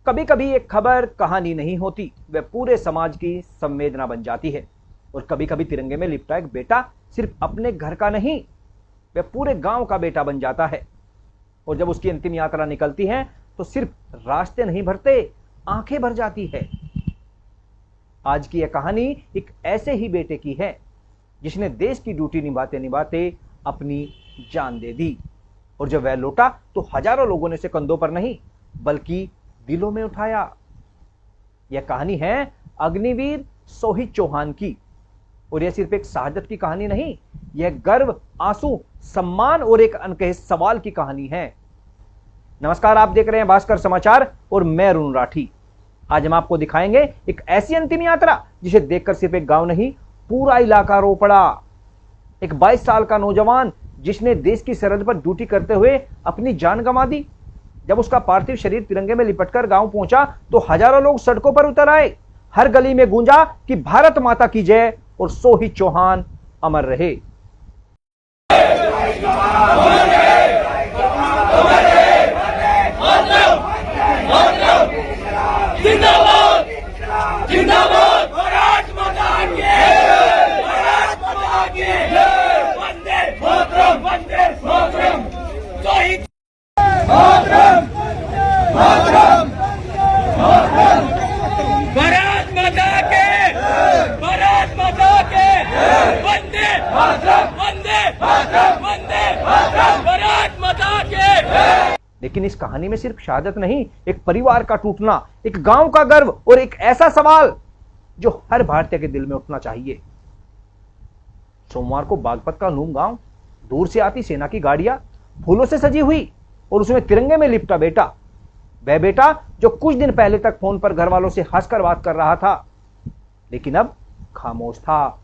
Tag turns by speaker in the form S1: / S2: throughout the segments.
S1: कभी कभी एक खबर कहानी नहीं होती, वह पूरे समाज की संवेदना बन जाती है। और कभी कभी तिरंगे में लिपटा एक बेटा सिर्फ अपने घर का नहीं, वह पूरे गांव का बेटा बन जाता है। और जब उसकी अंतिम यात्रा निकलती है तो सिर्फ रास्ते नहीं भरते, आंखें भर जाती है। आज की यह कहानी एक ऐसे ही बेटे की है जिसने देश की ड्यूटी निभाते निभाते अपनी जान दे दी। और जब वह लौटा तो हजारों लोगों ने उसे कंधों पर नहीं बल्कि दिलों में उठाया। यह कहानी है अग्निवीर सोहित चौहान की। और यह सिर्फ एक शहादत की कहानी नहीं, यह गर्व, आंसू, सम्मान और एक अनकहे सवाल की कहानी है। नमस्कार, आप देख रहे हैं भास्कर समाचार और मैं अरुण राठी। आज हम आपको दिखाएंगे एक ऐसी अंतिम यात्रा जिसे देखकर सिर्फ एक गांव नहीं, पूरा इलाका रो पड़ा। एक 22 साल का नौजवान जिसने देश की सरहद पर ड्यूटी करते हुए अपनी जान गंवा दी। जब उसका पार्थिव शरीर तिरंगे में लिपटकर गांव पहुंचा तो हजारों लोग सड़कों पर उतर आए। हर गली में गूंजा कि भारत माता की जय और सोहित चौहान अमर रहे।
S2: जिंदाबाद जिंदाबाद भारत माता की जय, भारत माता की जय, वंदे मातरम, वंदे मातरम, शहीद मातरम, मातरम, मातरम, भारत माता के, भारत माता के, वंदे मातरम, वंदे मातरम, वंदे मातरम, भारत माता के।
S1: लेकिन इस कहानी में सिर्फ शहादत नहीं, एक परिवार का टूटना, एक गांव का गर्व और एक ऐसा सवाल जो हर भारतीय के दिल में उठना चाहिए। सोमवार को बागपत का नूम गांव, दूर से आती सेना की गाड़ियां फूलों से सजी हुई और उसमें तिरंगे में लिपटा बेटा। वह बेटा जो कुछ दिन पहले तक फोन पर घर वालों से हंसकर बात कर रहा था, लेकिन अब खामोश था।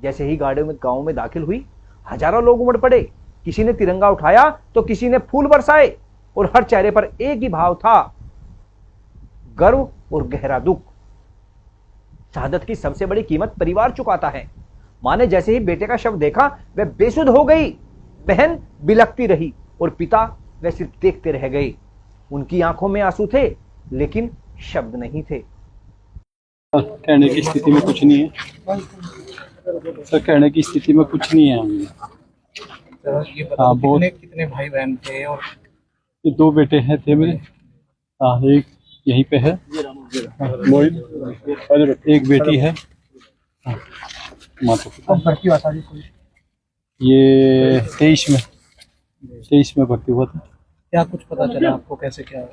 S1: जैसे ही गाड़ी में गांव में दाखिल हुई, हजारों लोग उमड़ पड़े। किसी ने तिरंगा उठाया तो किसी ने फूल बरसाए और हर चेहरे पर एक ही भाव था, गर्व और गहरा दुख। शहादत की सबसे बड़ी कीमत परिवार चुकाता है। मां ने जैसे ही बेटे का शव देखा वह बेसुध हो गई। बहन बिलखती रही और पिता वह सिर्फ देखते रह गए। उनकी आंखों में आंसू थे लेकिन शब्द नहीं थे।
S3: कहने की स्थिति में कुछ नहीं है सर, कहने की स्थिति में कुछ नहीं है।
S4: ये बताओ कितने भाई बहन थे? और
S3: ये 2 बेटे हैं थे मेरे। एक यहीं पे है, एक बेटी है। ये 23 में भर्ती हुआ था।
S4: क्या कुछ पता चला आपको, कैसे क्या?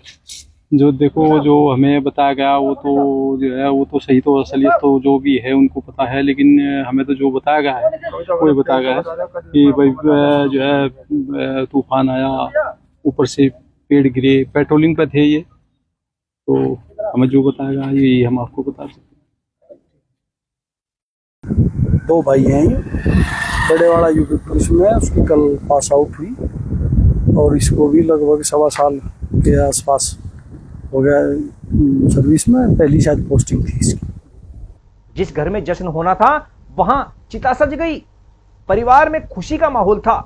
S3: जो देखो, जो हमें बताया गया वो तो जो है वो तो सही, तो असलियत तो जो भी है उनको पता है, लेकिन हमें तो जो बताया गया है वो ये बताया गया है कि भाई जो है तूफान आया, ऊपर से पेड़ गिरे, पेट्रोलिंग पे थे ये, तो हमें जो बताया गया ये हम आपको बता सकते हैं।
S5: 2 भाई हैं ये। बड़े वाला यूपी पुलिस में, उसकी कल पास आउट हुई और इसको भी लगभग 1.25 साल के आसपास हो गया सर्विस में। पहली शायद पोस्टिंग थी इसकी।
S1: जिस घर में जश्न होना था वहां चिता सज गई। परिवार में खुशी का माहौल था।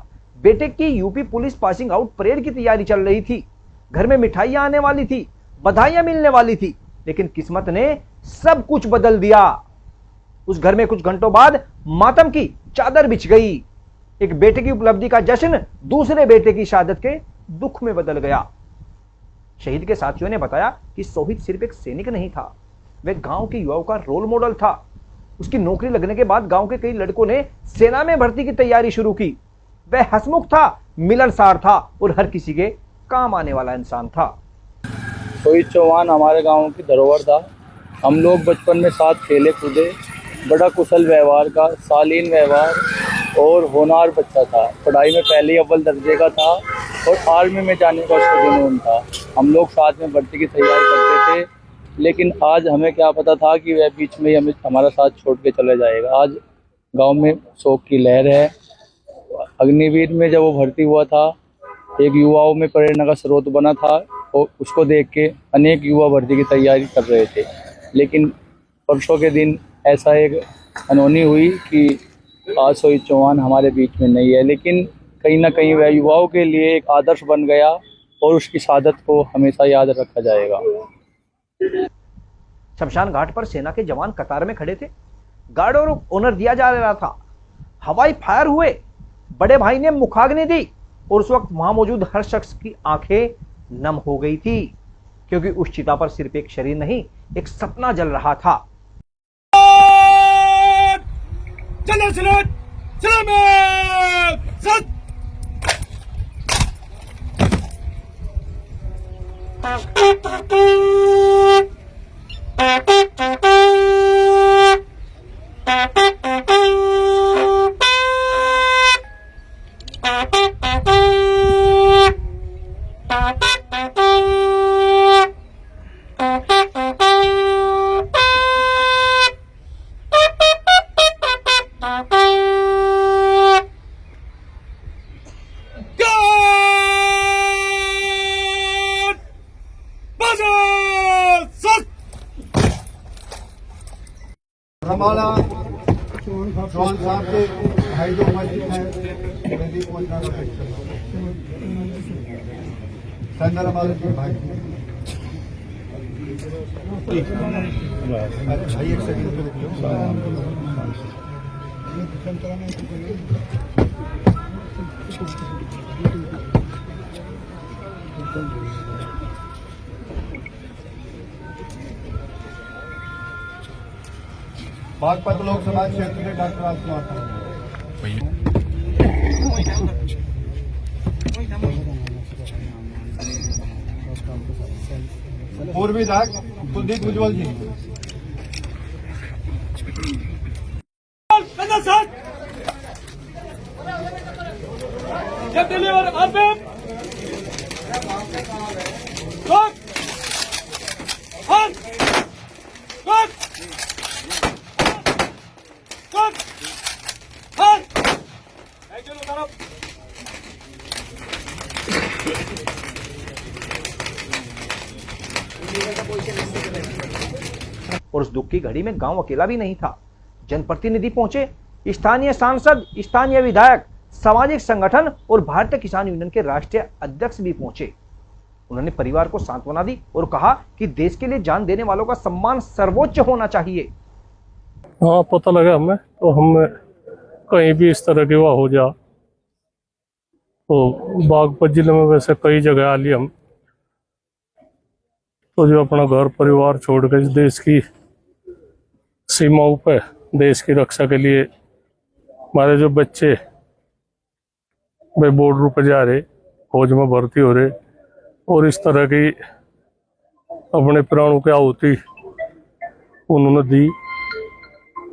S1: बेटे की UP police passing out parade की तैयारी चल रही थी। घर में मिठाइयां आने वाली थी, बधाइयां मिलने वाली थी, लेकिन किस्मत ने सब कुछ बदल दिया। उस घर में कुछ घंटों बाद मातम की चादर बिछ गई। एक बेटे की उपलब्धि का जश्न दूसरे बेटे की शहादत के दुख में बदल गया। शहीद के साथियों ने बताया कि सोहित सिर्फ एक सैनिक नहीं था, वह गांव के युवाओं का रोल मॉडल था। उसकी नौकरी लगने के बाद गांव के कई लड़कों ने सेना में भर्ती की तैयारी शुरू की। वह हंसमुख था, मिलनसार था और हर किसी के काम आने वाला इंसान था।
S6: सोहित चौहान हमारे गांव की धरोहर था। हम लोग बचपन में साथ खेले कूदे। बड़ा कुशल व्यवहार का, शालीन व्यवहार और होनहार बच्चा था। पढ़ाई में पहले अव्वल दर्जे का था और आर्मी में जाने का उसका जुनून था। हम लोग साथ में भर्ती की तैयारी करते थे, लेकिन आज हमें क्या पता था कि वह बीच में हमें हमारा साथ छोड़ के चले जाएगा। आज गांव में शोक की लहर है। अग्निवीर में जब वो भर्ती हुआ था, एक युवाओं में प्रेरणा का स्रोत बना था और उसको देख के अनेक युवा भर्ती की तैयारी कर रहे थे। लेकिन परसों के दिन ऐसा एक अनहोनी हुई कि आज सोहित चौहान हमारे बीच में नहीं है, लेकिन कहीं ना कहीं वह युवाओं के लिए एक आदर्श बन गया और उसकी शहादत को हमेशा याद रखा जाएगा।
S1: शमशान घाट पर सेना के जवान कतार में खड़े थे। गार्ड और ऑनर दिया जा रहा था। हवाई फायर हुए। बड़े भाई ने मुखाग्नि दी और उस वक्त वहां मौजूद हर शख्स की आंखें नम हो गई थी, क्योंकि उस चिता पर सिर्फ एक शरीर नहीं, एक सपना जल रहा था।
S2: चलो सलाम सलामत सत
S7: हमारा जवान साहब के भाई जो मस्जिद है संदर हमारे भाई एक सेकंड बागपत लोकसभा क्षेत्र के डॉक्टर राजकुमार पूर्वी विधायक कुलदीप उज्ज्वल जी।
S2: जब डिलीवर आरपीएम
S1: और उस दुख की घड़ी में गांव अकेला भी नहीं था। जनप्रतिनिधि पहुंचे, स्थानीय सांसद, स्थानीय विधायक, सामाजिक संगठन और भारतीय किसान यूनियन के राष्ट्रीय अध्यक्ष भी पहुंचे। उन्होंने परिवार को सांत्वना दी और कहा कि देश के लिए जान देने वालों का सम्मान सर्वोच्च होना चाहिए।
S8: हाँ, पता लगा हमें, तो हम कहीं भी इस तरह की हुआ हो जा तो बागपत जिले में वैसे कई जगह आ लिए हम, तो जो अपना घर परिवार छोड़ कर इस देश की सीमाओं पे देश की रक्षा के लिए हमारे जो बच्चे वे बॉर्डर पर जा रहे, फौज में भर्ती हो रहे और इस तरह की अपने प्राणों की आहुति उन्होंने दी,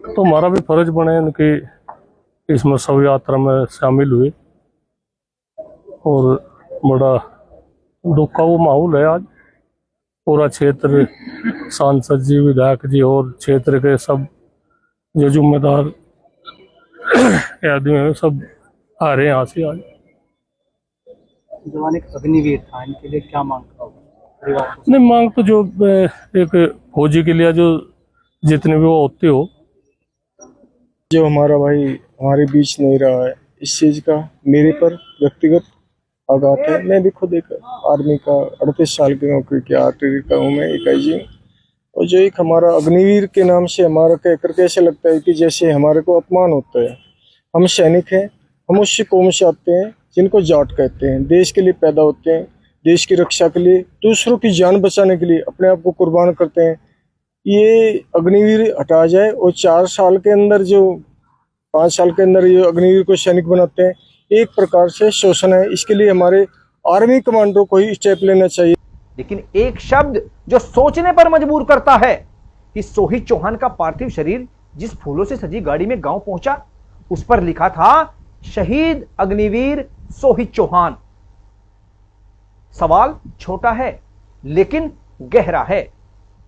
S8: तो हमारा भी फर्ज बने उनकी इसमें शव यात्रा में शामिल हुए। और बड़ा दुख का वो माहौल है आज। पूरा क्षेत्र, सांसद जी, विधायक जी और क्षेत्र के सब जो जिम्मेदार आदमी हैं सब आ रहे हैं यहाँ से। आज
S4: जवान एक अग्निवीर था, इनके लिए क्या मांग था?
S8: नहीं, मांग तो जो एक फौजी के लिए जो जितने भी वो होते हो,
S9: जो हमारा भाई हमारे बीच नहीं रहा है, इस चीज़ का मेरे पर व्यक्तिगत आघात है। मैं भी खुद एक आर्मी का 38 साल की नौकरी किया, आर्टिलरी का हूँ मैं, एक IG। और जो एक हमारा अग्निवीर के नाम से हमारा कहकर कैसे लगता है कि जैसे हमारे को अपमान होता है। हम सैनिक हैं, हम उस कौम से आते हैं जिनको जाट कहते हैं, देश के लिए पैदा होते हैं, देश की रक्षा के लिए, दूसरों की जान बचाने के लिए अपने आप को कुर्बान करते हैं। ये अग्निवीर हटा जाए और 4 साल के अंदर जो 5 साल के अंदर ये अग्निवीर को सैनिक बनाते हैं, एक प्रकार से शोषण है। इसके लिए हमारे आर्मी कमांडो को ही स्टेप लेना चाहिए।
S1: लेकिन एक शब्द जो सोचने पर मजबूर करता है कि सोहित चौहान का पार्थिव शरीर जिस फूलों से सजी गाड़ी में गांव पहुंचा, उस पर लिखा था शहीद अग्निवीर सोहित चौहान। सवाल छोटा है लेकिन गहरा है।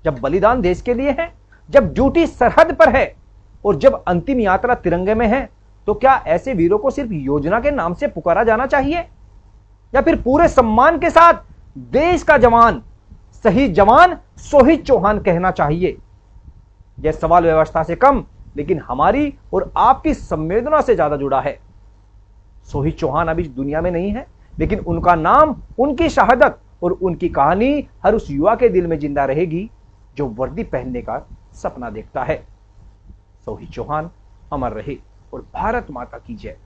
S1: जब बलिदान देश के लिए है, जब ड्यूटी सरहद पर है और जब अंतिम यात्रा तिरंगे में है, तो क्या ऐसे वीरों को सिर्फ योजना के नाम से पुकारा जाना चाहिए या फिर पूरे सम्मान के साथ देश का जवान, शहीद जवान सोहित चौहान कहना चाहिए? यह सवाल व्यवस्था से कम लेकिन हमारी और आपकी संवेदना से ज्यादा जुड़ा है। सोहित चौहान अभी दुनिया में नहीं है, लेकिन उनका नाम, उनकी शहादत और उनकी कहानी हर उस युवा के दिल में जिंदा रहेगी जो वर्दी पहनने का सपना देखता है। सोही चौहान अमर रहे और भारत माता की जय।